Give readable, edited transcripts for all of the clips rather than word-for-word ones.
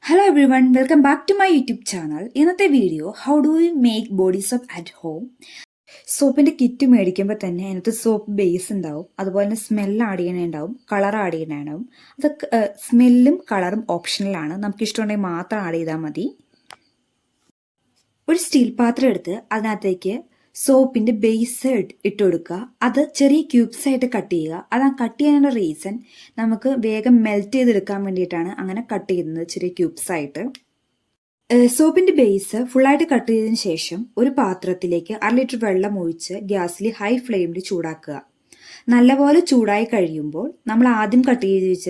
Hello everyone, welcome back to my YouTube channel. ഇന്നത്തെ video how do you make body soap at home. സോപ്പിന്റെ kit മേടിക്കുമ്പോൾ തന്നെ അതിനകത്ത് soap base ഉണ്ടാവും, അതുപോലെ തന്നെ സ്മെല്ല് ആഡ് ചെയ്യണുണ്ടാവും, കളർ ആഡ് ചെയ്യണുണ്ടാവും. അതൊക്കെ സ്മെല്ലും കളറും ഓപ്ഷണലാണ്, നമുക്ക് ഇഷ്ടമുണ്ടെങ്കിൽ മാത്രം ആഡ് ചെയ്താൽ മതി. ഒരു സ്റ്റീൽ പാത്രം എടുത്ത് അതിനകത്തേക്ക് സോപ്പിന്റെ ബേസ് ഇട്ട് കൊടുക്കുക. അത് ചെറിയ ക്യൂബ്സ് ആയിട്ട് കട്ട് ചെയ്യുക. അത് ആ കട്ട് ചെയ്യാനുള്ള റീസൺ നമുക്ക് വേഗം മെൽറ്റ് ചെയ്തെടുക്കാൻ വേണ്ടിയിട്ടാണ് അങ്ങനെ കട്ട് ചെയ്യുന്നത്, ചെറിയ ക്യൂബ്സ് ആയിട്ട്. സോപ്പിന്റെ ബേസ് ഫുള്ളായിട്ട് കട്ട് ചെയ്തതിന് ശേഷം ഒരു പാത്രത്തിലേക്ക് 1 ലിറ്റർ വെള്ളം ഒഴിച്ച് ഗ്യാസിൽ ഹൈ ഫ്ലെയിമിൽ ചൂടാക്കുക. നല്ലപോലെ ചൂടായി കഴിയുമ്പോൾ നമ്മൾ ആദ്യം കട്ട് ചെയ്ത് വെച്ച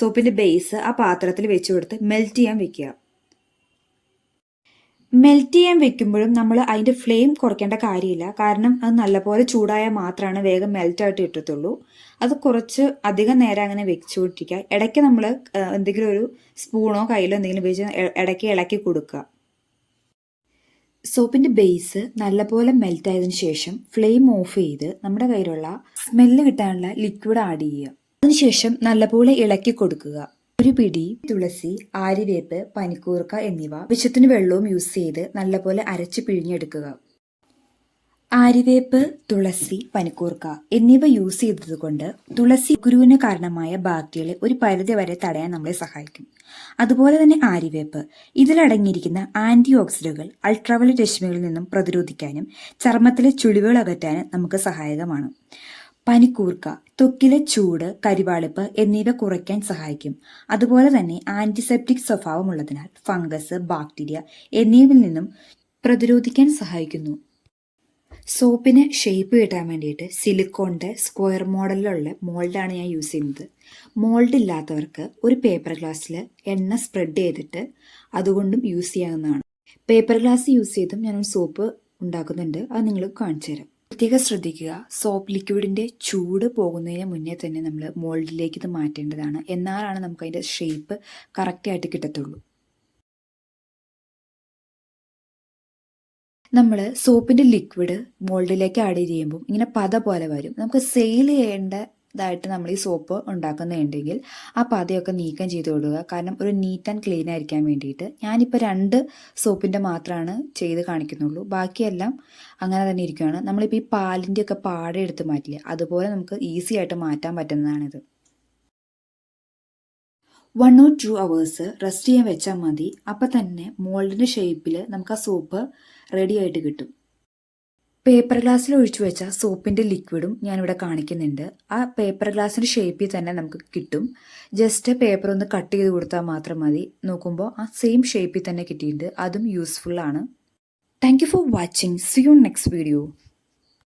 സോപ്പിന്റെ ബേസ് ആ പാത്രത്തിൽ വെച്ച് കൊടുത്ത് മെൽറ്റ് ചെയ്യാൻ വെക്കുക. മെൽറ്റ് ചെയ്യാൻ വെക്കുമ്പോഴും നമ്മൾ അതിൻ്റെ ഫ്ലെയിം കുറയ്ക്കേണ്ട കാര്യമില്ല, കാരണം അത് നല്ലപോലെ ചൂടായാൽ മാത്രമാണ് വേഗം മെൽറ്റായിട്ട് കിട്ടത്തുള്ളൂ. അത് കുറച്ച് അധികം നേരം അങ്ങനെ വെച്ചുകൊണ്ടിരിക്കുക. ഇടയ്ക്ക് നമ്മൾ എന്തെങ്കിലും ഒരു സ്പൂണോ കയ്യിലോ എന്തെങ്കിലും ഉപയോഗിച്ച് ഇടയ്ക്ക് ഇളക്കി കൊടുക്കുക. സോപ്പിന്റെ ബേസ് നല്ലപോലെ മെൽറ്റ് ആയതിനു ശേഷം ഫ്ലെയിം ഓഫ് ചെയ്ത് നമ്മുടെ കയ്യിലുള്ള സ്മെല്ല് കിട്ടാനുള്ള ലിക്വിഡ് ആഡ് ചെയ്യുക. അതിനുശേഷം നല്ലപോലെ ഇളക്കി കൊടുക്കുക. ഒരു പിടി തുളസി, ആര്യവേപ്പ്, പനിക്കൂർക്ക എന്നിവ ആവശ്യത്തിന് വെള്ളവും യൂസ് ചെയ്ത് നല്ലപോലെ അരച്ച് പിഴിഞ്ഞെടുക്കുക. ആര്യവേപ്പ്, തുളസി, പനിക്കൂർക്ക എന്നിവ യൂസ് ചെയ്തതുകൊണ്ട് തുളസി കുരുവിന് കാരണമായ ബാക്ടീരിയകളെ ഒരു പരിധി വരെ തടയാൻ നമ്മളെ സഹായിക്കും. അതുപോലെ തന്നെ ആര്യവേപ്പ്, ഇതിലടങ്ങിയിരിക്കുന്ന ആന്റി ഓക്സിഡന്റുകൾ അൾട്രാവയലറ്റ് രശ്മികളിൽ നിന്നും പ്രതിരോധിക്കാനും ചർമ്മത്തിലെ ചുളിവുകൾ അകറ്റാനും നമുക്ക് സഹായകമാണ്. പനിക്കൂർക്ക ത്വക്കിലെ ചൂട്, കരിവാളിപ്പ് എന്നിവ കുറയ്ക്കാൻ സഹായിക്കും. അതുപോലെ തന്നെ ആന്റിസെപ്റ്റിക് സ്വഭാവമുള്ളതിനാൽ ഫംഗസ്, ബാക്ടീരിയ എന്നിവയിൽ നിന്നും പ്രതിരോധിക്കാൻ സഹായിക്കുന്നു. സോപ്പിന് ഷേപ്പ് കിട്ടാൻ വേണ്ടിയിട്ട് സിലിക്കോണിൻ്റെ സ്ക്വയർ മോഡലിലുള്ള മോൾഡാണ് ഞാൻ യൂസ് ചെയ്യുന്നത്. മോൾഡ് ഇല്ലാത്തവർക്ക് ഒരു പേപ്പർ ഗ്ലാസ്സിൽ എണ്ണ സ്പ്രെഡ് ചെയ്തിട്ട് അതുകൊണ്ടും യൂസ് ചെയ്യാവുന്നതാണ്. പേപ്പർ ഗ്ലാസ് യൂസ് ചെയ്തും ഞാനൊരു സോപ്പ് ഉണ്ടാക്കുന്നുണ്ട്, അത് നിങ്ങൾ കാണിച്ചു തരാം. പ്രത്യേകം ശ്രദ്ധിക്കുക, സോപ്പ് ലിക്വിഡിൻ്റെ ചൂട് പോകുന്നതിന് മുന്നേ തന്നെ നമ്മൾ മോൾഡിലേക്ക് ഇത് മാറ്റേണ്ടതാണ്. എന്നാലാണ് നമുക്ക് അതിൻ്റെ ഷേപ്പ് കറക്റ്റായിട്ട് കിട്ടത്തുള്ളൂ. നമ്മൾ സോപ്പിൻ്റെ ലിക്വിഡ് മോൾഡിലേക്ക് ആഡ് ചെയ്യുമ്പോൾ ഇങ്ങനെ പത പോലെ വരും. നമുക്ക് സെയിൽ ചെയ്യേണ്ടതായിട്ട് നമ്മൾ ഈ സോപ്പ് ഉണ്ടാക്കുന്നുണ്ടെങ്കിൽ ആ പതയൊക്കെ നീക്കം ചെയ്ത് കൊടുക്കുക. കാരണം ഒരു നീറ്റ് ആൻഡ് ക്ലീൻ ആയിരിക്കാൻ വേണ്ടിയിട്ട്. ഞാനിപ്പോൾ 2 സോപ്പിൻ്റെ മാത്രമാണ് ചെയ്ത് കാണിക്കുന്നുള്ളൂ, ബാക്കിയെല്ലാം അങ്ങനെ തന്നെ ഇരിക്കുകയാണ്. നമ്മളിപ്പോൾ ഈ പാലിൻ്റെ ഒക്കെ പാട എടുത്ത് മാറ്റില്ല, അതുപോലെ നമുക്ക് ഈസി ആയിട്ട് മാറ്റാൻ പറ്റുന്നതാണിത്. 1 or 2 hours റെസ്റ്റ് ചെയ്യാൻ വെച്ചാൽ മതി. അപ്പം തന്നെ മോൾഡിൻ്റെ ഷേപ്പിൽ നമുക്ക് ആ സോപ്പ് റെഡി ആയിട്ട് കിട്ടും. പേപ്പർ ഗ്ലാസ്സിൽ ഒഴിച്ചു വെച്ച സോപ്പിൻ്റെ ലിക്വിഡും ഞാനിവിടെ കാണിക്കുന്നുണ്ട്. ആ പേപ്പർ ഗ്ലാസിൻ്റെ ഷേപ്പിൽ തന്നെ നമുക്ക് കിട്ടും. ജസ്റ്റ് പേപ്പർ ഒന്ന് കട്ട് ചെയ്ത് കൊടുത്താൽ മാത്രം മതി. നോക്കുമ്പോൾ ആ സെയിം ഷേപ്പിൽ തന്നെ കിട്ടിയിട്ടുണ്ട്. അതും യൂസ്ഫുൾ ആണ്. Thank you for watching. See you next video.